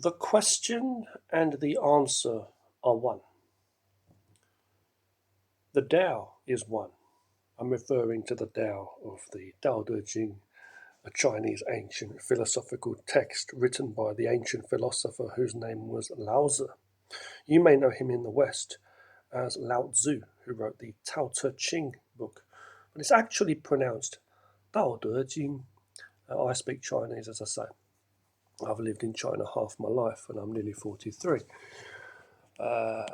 The question and the answer are one. The Tao is one. I'm referring to the Tao of the Tao Te Ching, a Chinese ancient philosophical text written by the ancient philosopher whose name was Lao Tzu. You may know him in the West as Lao Tzu, who wrote the Tao Te Ching book, but it's actually pronounced Dao Te Ching. I speak Chinese, as I say. I've lived in China half my life, and I'm nearly 43. So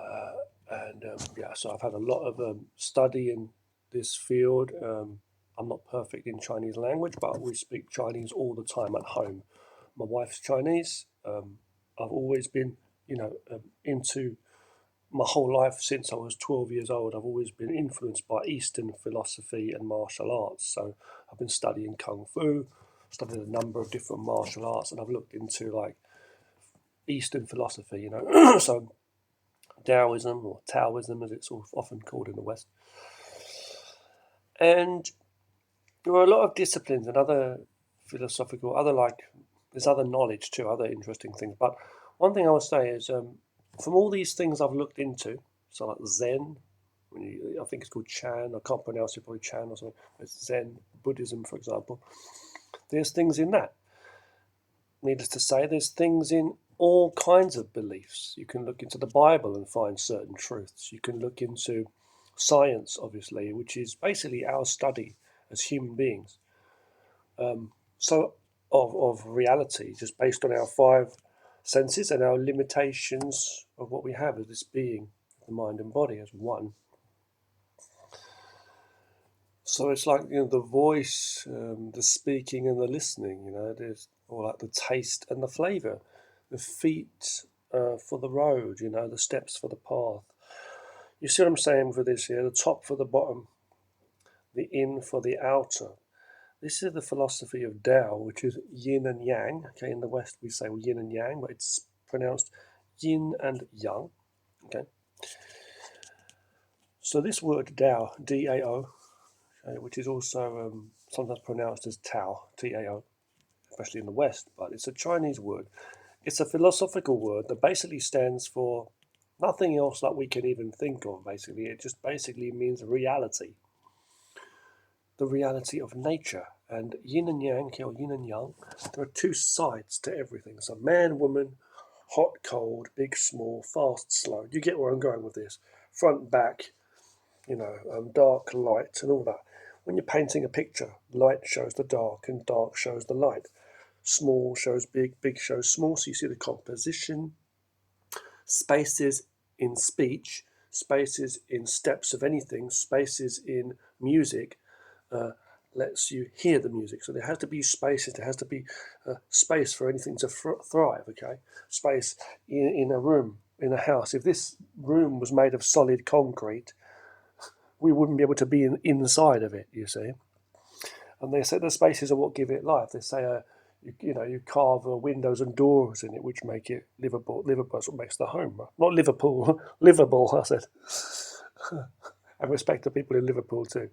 I've had a lot of study in this field. I'm not perfect in Chinese language, but we speak Chinese all the time at home. My wife's Chinese. I've always been, into my whole life since I was 12 years old. I've always been influenced by Eastern philosophy and martial arts. So I've been studying Kung Fu, studied a number of different martial arts, and I've looked into like Eastern philosophy, so Taoism or Taoism as it's often called in the West. And there are a lot of disciplines and other philosophical, there's other knowledge too, other interesting things. But one thing I would say is from all these things I've looked into, so like Zen, I think it's called Chan, I can't pronounce it, probably Chan or something, it's Zen, Buddhism, for example. There's things in that. Needless to say, there's things in all kinds of beliefs. You can look into the Bible and find certain truths. You can look into science, obviously, which is basically our study as human beings. Of reality, just based on our five senses and our limitations of what we have as this being, the mind and body as one. So it's like the voice, the speaking and the listening. There's all like the taste and the flavour, the feet for the road. The steps for the path. You see what I'm saying for this here? The top for the bottom, the in for the outer. This is the philosophy of Tao, which is yin and yang. Okay, in the West we say yin and yang, but it's pronounced yin and yang. Okay. So this word Tao, D-A-O, which is also sometimes pronounced as Tao, T-A-O, especially in the West, but it's a Chinese word. It's a philosophical word that basically stands for nothing else that we can even think of, basically. It just basically means reality. The reality of nature. And yin and yang, or yin and yang, there are two sides to everything. So man, woman, hot, cold, big, small, fast, slow. You get where I'm going with this. Front, back, dark, light, and all that. When you're painting a picture, light shows the dark and dark shows the light. Small shows big, big shows small. So you see the composition. Spaces in speech, spaces in steps of anything, spaces in music lets you hear the music. So there has to be spaces, there has to be space for anything to thrive, okay? Space in a room, in a house. If this room was made of solid concrete, we wouldn't be able to be inside of it, you see. And they say the spaces are what give it life. They say, you carve windows and doors in it, which make it livable. Livable is what makes the home. Not Liverpool, livable, I said. I respect the people in Liverpool too.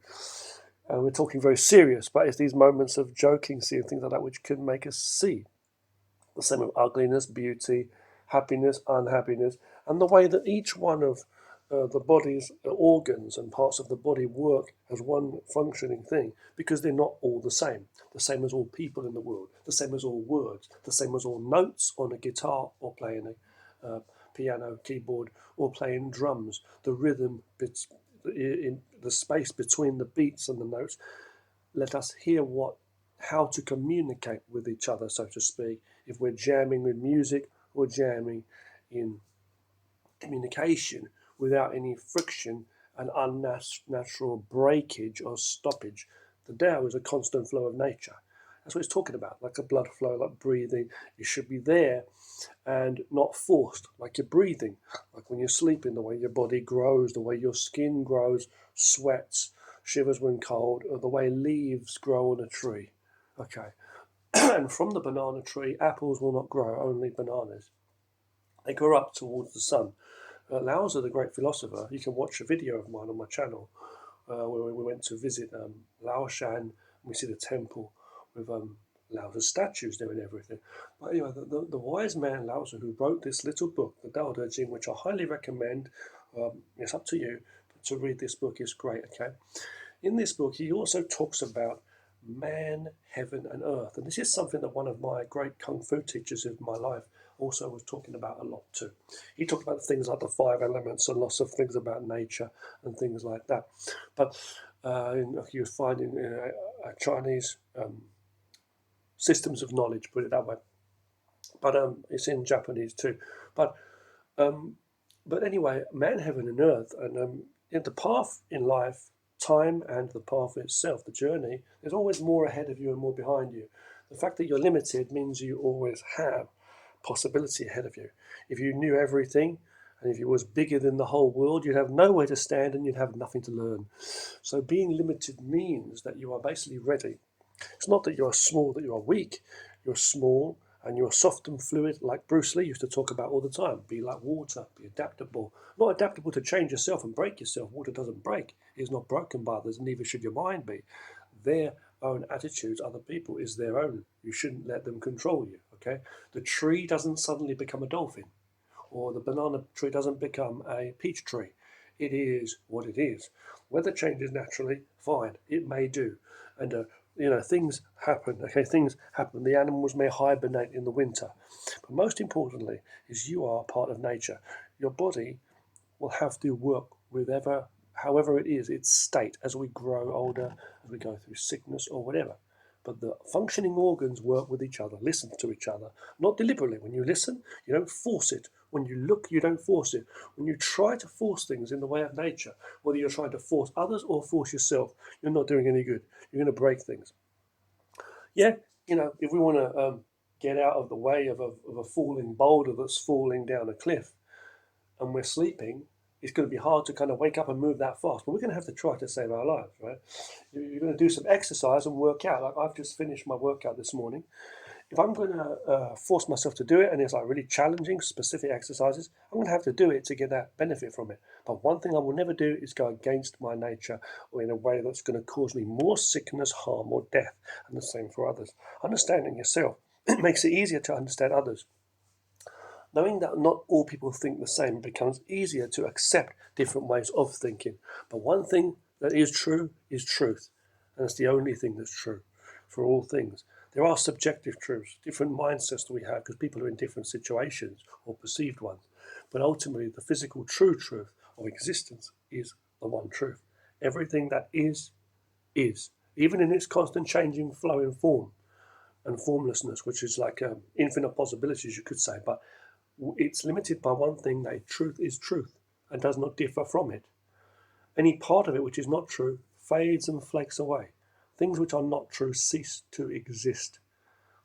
We're talking very serious, but it's these moments of joking, seeing things like that, which can make us see. The same with ugliness, beauty, happiness, unhappiness, and the way that each one of the body's organs and parts of the body work as one functioning thing, because they're not all the same. The same as all people in the world, the same as all words, the same as all notes on a guitar or playing a piano, keyboard, or playing drums. The rhythm, in the space between the beats and the notes, let us hear how to communicate with each other, so to speak. If we're jamming with music, we're jamming in communication without any friction and unnatural breakage or stoppage. The Tao is a constant flow of nature. That's what it's talking about, like a blood flow, like breathing. It should be there and not forced, like you're breathing, like when you're sleeping, the way your body grows, the way your skin grows, sweats, shivers when cold, or the way leaves grow on a tree. Okay. And from the banana tree, apples will not grow, only bananas. They grow up towards the sun. Lao Tzu, the great philosopher, you can watch a video of mine on my channel where we went to visit Lao Shan. We see the temple with Lao's statues there and everything. But anyway, the wise man Lao Tzu, who wrote this little book, the Dao Talk, which I highly recommend. It's up to you to read this book. It's great. Okay, in this book, he also talks about man, heaven, and earth, and this is something that one of my great kung fu teachers of my life also was talking about a lot too. He talked about things like the five elements and lots of things about nature and things like that. But you find in Chinese systems of knowledge, put it that way. But it's in Japanese too. But um, but anyway, man, heaven, and earth, and in the path in life, time, and the path itself, the journey. There's always more ahead of you and more behind you. The fact that you're limited means you always have possibility ahead of you. If you knew everything, and if you was bigger than the whole world, you'd have nowhere to stand and you'd have nothing to learn. So being limited means that you are basically ready. It's not that you are small, that you are weak. You're small and you're soft and fluid, like Bruce Lee used to talk about all the time. Be like water, be adaptable. Not adaptable to change yourself and break yourself. Water doesn't break. It is not broken by others, neither should your mind be. Their own attitudes, other people, is their own. You shouldn't let them control you, okay? The tree doesn't suddenly become a dolphin, or the banana tree doesn't become a peach tree. It is what it is. Weather changes naturally, fine, it may do. And things happen. Okay, things happen. The animals may hibernate in the winter, but most importantly, is you are part of nature. Your body will have to work with however it is its state as we grow older, as we go through sickness or whatever. But the functioning organs work with each other, listen to each other, not deliberately. When you listen, you don't force it. When you look, you don't force it. When you try to force things in the way of nature, whether you're trying to force others or force yourself, you're not doing any good. You're going to break things. Yeah, if we want to get out of the way of a falling boulder that's falling down a cliff, and we're sleeping, it's going to be hard to kind of wake up and move that fast. But we're going to have to try to save our lives, right? You're going to do some exercise and work out. Like I've just finished my workout this morning. If I'm going to force myself to do it, and it's like really challenging, specific exercises, I'm going to have to do it to get that benefit from it. But one thing I will never do is go against my nature or in a way that's going to cause me more sickness, harm, or death. And the same for others. Understanding yourself, it makes it easier to understand others. Knowing that not all people think the same, it becomes easier to accept different ways of thinking. But one thing that is true is truth. And it's the only thing that's true for all things. There are subjective truths, different mindsets that we have because people are in different situations or perceived ones. But ultimately, the physical true truth of existence is the one truth. Everything that is, even in its constant changing, flowing form and formlessness, which is like infinite possibilities, you could say. But it's limited by one thing, that truth is truth and does not differ from it. Any part of it which is not true fades and flakes away. Things which are not true cease to exist.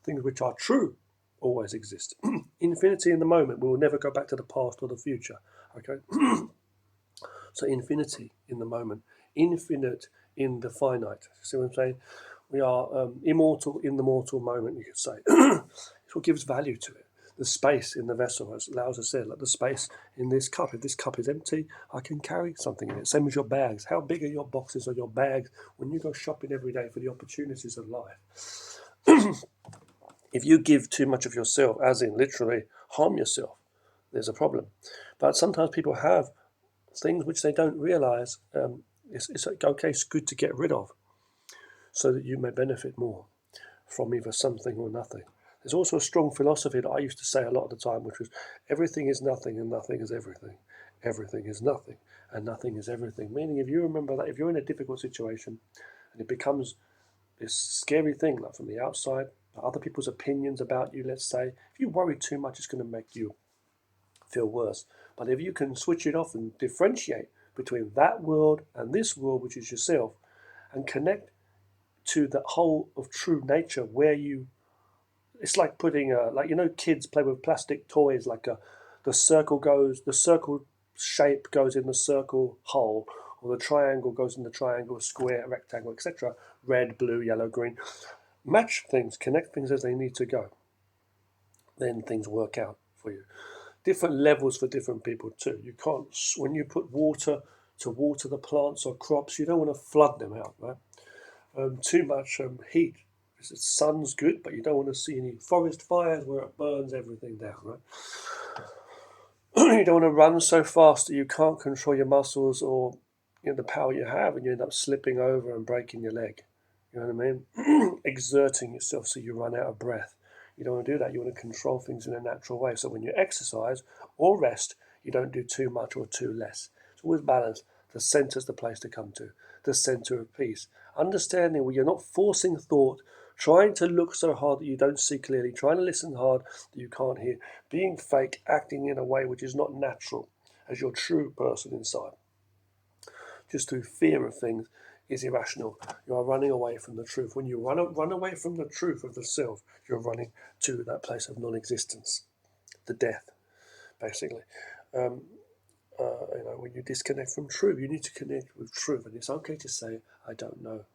Things which are true always exist. Infinity in the moment. We will never go back to the past or the future. Okay? So infinity in the moment. Infinite in the finite. See what I'm saying? We are immortal in the mortal moment, you could say. It's what gives value to it. The space in the vessel, as Lao Tzu said, like the space in this cup. If this cup is empty, I can carry something in it. Same as your bags. How big are your boxes or your bags when you go shopping every day for the opportunities of life? If you give too much of yourself, as in literally harm yourself, there's a problem. But sometimes people have things which they don't realize. It's okay, it's good to get rid of so that you may benefit more from either something or nothing. There's also a strong philosophy that I used to say a lot of the time, which was everything is nothing and nothing is everything. Everything is nothing and nothing is everything. Meaning, if you remember that, if you're in a difficult situation and it becomes this scary thing, like from the outside, other people's opinions about you, let's say, if you worry too much, it's going to make you feel worse. But if you can switch it off and differentiate between that world and this world, which is yourself, and connect to the whole of true nature, where it's like putting kids play with plastic toys, like the circle shape goes in the circle hole, or the triangle goes in the triangle, square, rectangle, etc. Red, blue, yellow, green. Match things, connect things as they need to go. Then things work out for you. Different levels for different people too. You can't, when you put water to water the plants or crops, you don't want to flood them out, right? Too much heat because the sun's good, but you don't want to see any forest fires where it burns everything down, right? You don't want to run so fast that you can't control your muscles or the power you have, and you end up slipping over and breaking your leg. You know what I mean? Exerting yourself so you run out of breath. You don't want to do that. You want to control things in a natural way. So when you exercise or rest, you don't do too much or too less. It's always balance. The centre's the place to come to. The centre of peace. Understanding where you're not forcing thought, trying to look so hard that you don't see clearly, trying to listen hard that you can't hear, being fake, acting in a way which is not natural as your true person inside. Just through fear of things is irrational. You are running away from the truth. When you run away from the truth of the self, you're running to that place of non-existence, the death, basically. When you disconnect from truth, you need to connect with truth. And it's okay to say, I don't know.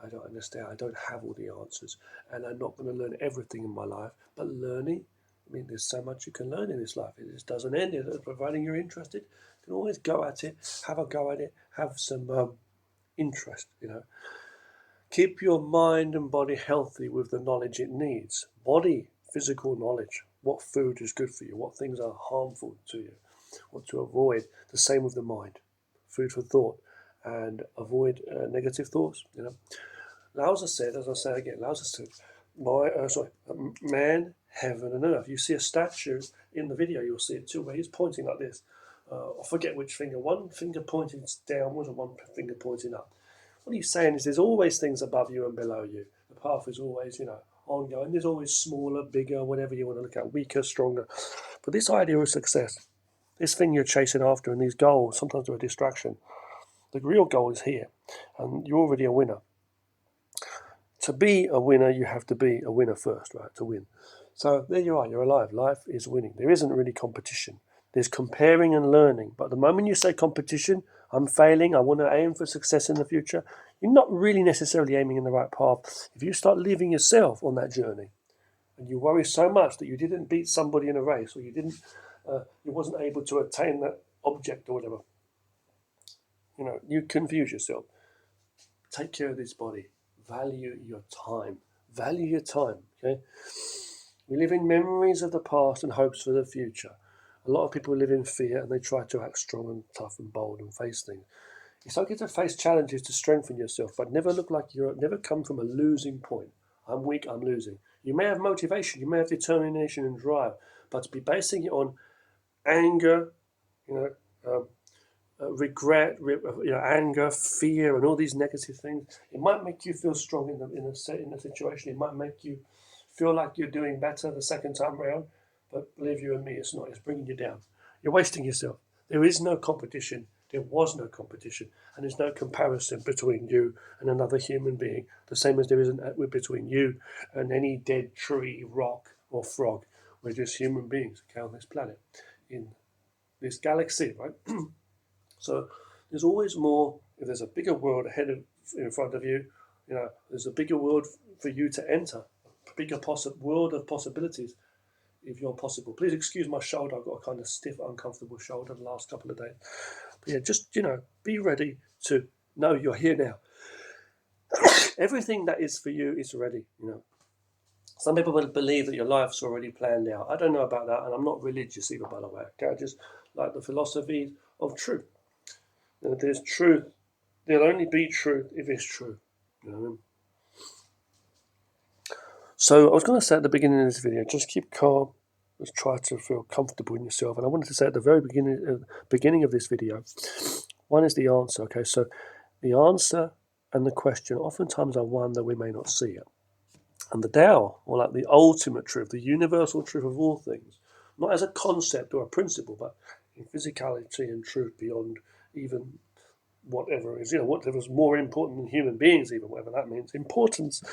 I don't understand. I don't have all the answers. And I'm not going to learn everything in my life. But learning, there's so much you can learn in this life. It just doesn't end. Providing you're interested, you can always go at it, have a go at it, have some interest, Keep your mind and body healthy with the knowledge it needs. Body, physical knowledge. What food is good for you? What things are harmful to you? What to avoid? The same with the mind. Food for thought. And avoid negative thoughts, Lao Tzu said, as I say again, Lao Tzu said, man, heaven and earth. You see a statue in the video, you'll see it too, where he's pointing like this. I forget which finger. One finger pointing downwards and one finger pointing up. What he's saying is there's always things above you and below you. The path is always, ongoing. There's always smaller, bigger, whatever you want to look at, weaker, stronger. But this idea of success, this thing you're chasing after and these goals, sometimes they're a distraction. The real goal is here, and you're already a winner. To be a winner, you have to be a winner first, right, to win. So there you are, you're alive. Life is winning. There isn't really competition. There's comparing and learning. But the moment you say competition, I'm failing, I want to aim for success in the future, you're not really necessarily aiming in the right path. If you start leaving yourself on that journey, and you worry so much that you didn't beat somebody in a race, or you wasn't able to attain that object or whatever, you confuse yourself. Take care of this body. Value your time. Value your time, okay? We live in memories of the past and hopes for the future. A lot of people live in fear and they try to act strong and tough and bold and face things. It's okay to face challenges to strengthen yourself, but never never come from a losing point. I'm weak, I'm losing. You may have motivation, you may have determination and drive, but to be basing it on anger, regret, anger, fear, and all these negative things, it might make you feel strong in a situation. It might make you feel like you're doing better the second time around, but believe you and me, it's not. It's bringing you down. You're wasting yourself. There is no competition. There was no competition, and there's no comparison between you and another human being, the same as there isn't between you and any dead tree, rock, or frog. We're just human beings on this planet, in this galaxy, right? So there's always more. If there's a bigger world in front of you, there's a bigger world for you to enter, a bigger world of possibilities, if you're possible. Please excuse my shoulder. I've got a kind of stiff, uncomfortable shoulder the last couple of days. But yeah, just, be ready to know you're here now. Everything that is for you is ready, Some people will believe that your life's already planned out. I don't know about that, and I'm not religious either, by the way. Okay? I just like the philosophy of truth. There's truth. There'll only be truth if it's true. So I was going to say at the beginning of this video, just keep calm. Just try to feel comfortable in yourself. And I wanted to say at the very beginning of this video, one is the answer. Okay, so the answer and the question oftentimes are one that we may not see it. And the Tao, or like the ultimate truth, the universal truth of all things, not as a concept or a principle, but in physicality and truth beyond even whatever is, whatever's more important than human beings, even whatever that means. Importance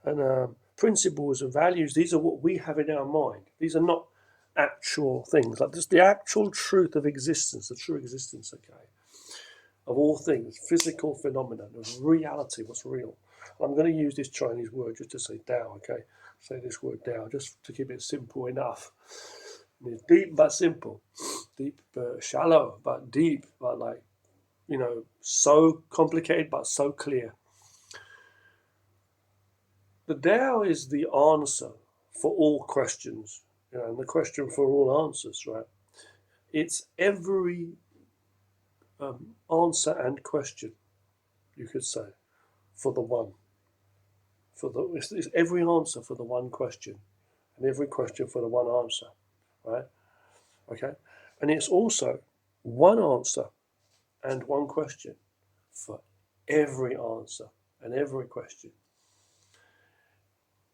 and principles and values, these are what we have in our mind. These are not actual things, like just the actual truth of existence, the true existence, okay, of all things, physical phenomena, of reality, what's real. I'm going to use this Chinese word just to say Dao, okay? Say this word Dao, just to keep it simple enough. It's deep but simple. Deep, shallow but deep, but so complicated but so clear. The Tao is the answer for all questions, and the question for all answers, right? It's every answer and question, you could say, for the one. It's every answer for the one question, and every question for the one answer, right? Okay, and it's also one answer and one question for every answer and every question,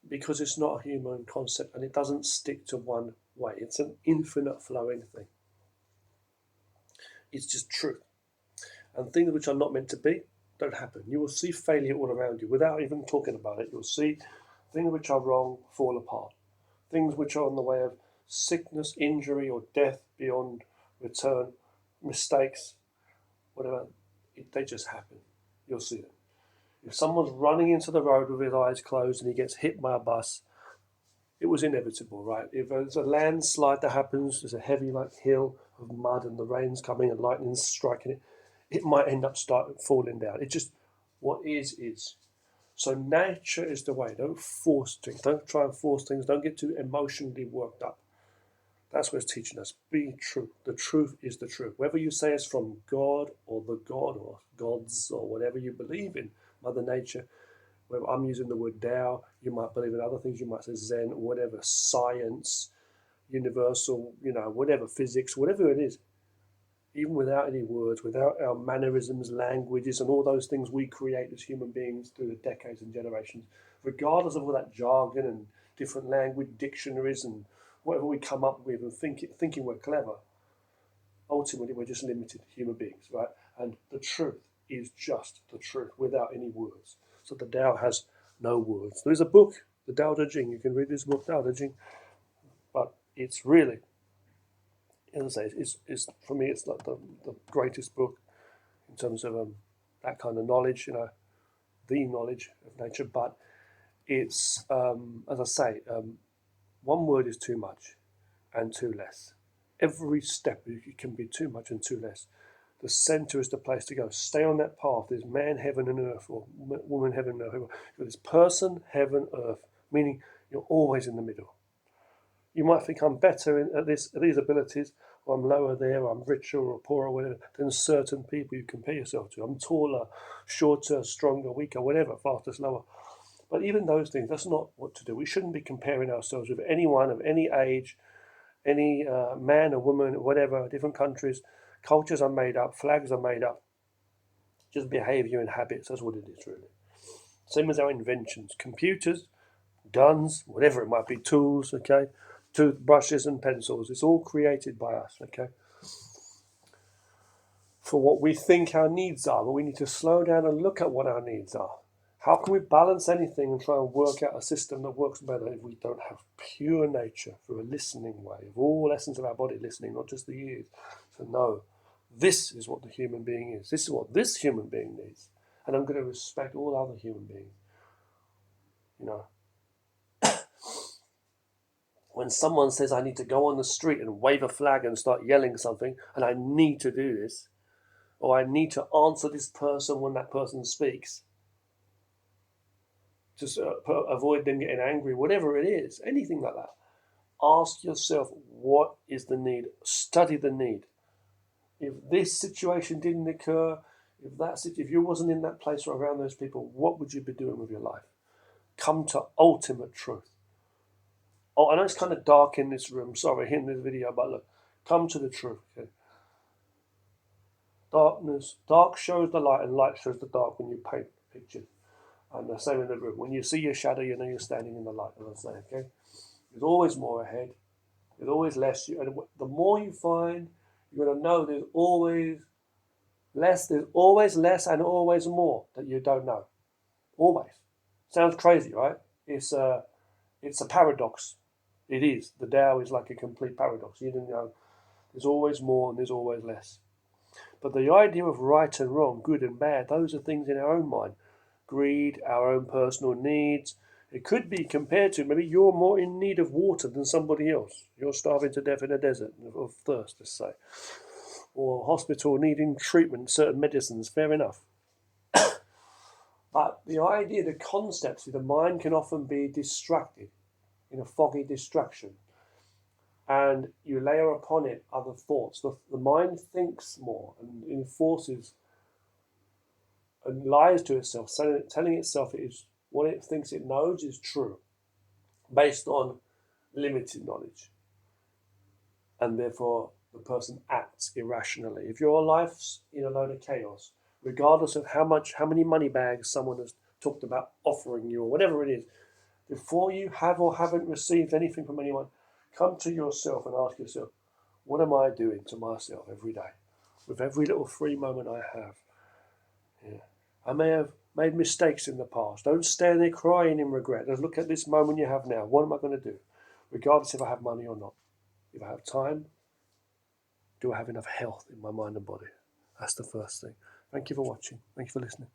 because it's not a human concept and it doesn't stick to one way. It's an infinite flowing thing. It's just truth. And things which are not meant to be don't happen. You will see failure all around you without even talking about it. You'll see things which are wrong fall apart. Things which are on the way of sickness, injury, or death beyond return, mistakes, whatever, they just happen. You'll see them. If someone's running into the road with his eyes closed and he gets hit by a bus, it was inevitable, right? If there's a landslide that happens, there's a heavy hill of mud and the rain's coming and lightning's striking it, it might end up falling down. It just, what is. So nature is the way. Don't force things. Don't try and force things. Don't get too emotionally worked up. That's what it's teaching us. Be true. The truth is the truth. Whether you say it's from God or the God or gods or whatever you believe in, Mother Nature, whether I'm using the word Tao, you might believe in other things. You might say Zen, whatever, science, universal, whatever, physics, whatever it is. Even without any words, without our mannerisms, languages, and all those things we create as human beings through the decades and generations, regardless of all that jargon and different language dictionaries and whatever we come up with and thinking we're clever, ultimately we're just limited human beings, right? And the truth is just the truth without any words. So the Tao has no words. There is a book, the Tao Te Ching. You can read this book, Tao Te Ching, but it's really, as I say, it's for me, it's like the greatest book in terms of that kind of knowledge, the knowledge of nature. But it's, as I say, one word is too much and too less. Every step can be too much and too less. The center is the place to go. Stay on that path. There's man, heaven, and earth, or woman, heaven, and earth. There's person, heaven, earth, meaning you're always in the middle. You might think I'm better at these abilities, or I'm lower there, or I'm richer or poorer, or whatever, than certain people you compare yourself to. I'm taller, shorter, stronger, weaker, whatever, faster, slower. But even those things, that's not what to do. We shouldn't be comparing ourselves with anyone of any age, any man or woman, whatever, different countries. Cultures are made up, flags are made up. Just behavior and habits, that's what it is, really. Same as our inventions. Computers, guns, whatever it might be, tools, okay? Toothbrushes and pencils. It's all created by us, okay? For what we think our needs are, but we need to slow down and look at what our needs are. How can we balance anything and try and work out a system that works better if we don't have pure nature through a listening way of all essence of our body listening, not just the ears? So no, this is what the human being is. This is what this human being needs. And I'm going to respect all other human beings. When someone says I need to go on the street and wave a flag and start yelling something, and I need to do this, or I need to answer this person when that person speaks, just avoid them getting angry, whatever it is, anything like that. Ask yourself, what is the need? Study the need. If this situation didn't occur, if you wasn't in that place or around those people, what would you be doing with your life? Come to ultimate truth. Oh, I know it's kind of dark in this room, sorry, in this video, but look, come to the truth. Okay? Dark shows the light and light shows the dark when you paint pictures. And the same in the room. When you see your shadow, you know you're standing in the light, as I say, okay? There's always more ahead. There's always less. And the more you find, you're going to know there's always less, and always more that you don't know. Always. Sounds crazy, right? It's a paradox. It is. The Tao is like a complete paradox. You didn't know. There's always more and there's always less. But the idea of right and wrong, good and bad, those are things in our own mind. Greed, our own personal needs. It could be compared to maybe you're more in need of water than somebody else. You're starving to death in a desert of thirst, let's say. Or hospital needing treatment, certain medicines, fair enough. But the idea, the concepts, the mind can often be distracted in a foggy distraction, and you layer upon it other thoughts. The mind thinks more and enforces and lies to itself, telling itself it is what it thinks it knows is true, based on limited knowledge, and therefore the person acts irrationally. If your life's in a load of chaos, regardless of how many money bags someone has talked about offering you or whatever it is, before you have or haven't received anything from anyone, come to yourself and ask yourself, what am I doing to myself every day? With every little free moment I have. Yeah. I may have made mistakes in the past. Don't stand there crying in regret. Just look at this moment you have now. What am I going to do? Regardless if I have money or not. If I have time, do I have enough health in my mind and body? That's the first thing. Thank you for watching. Thank you for listening.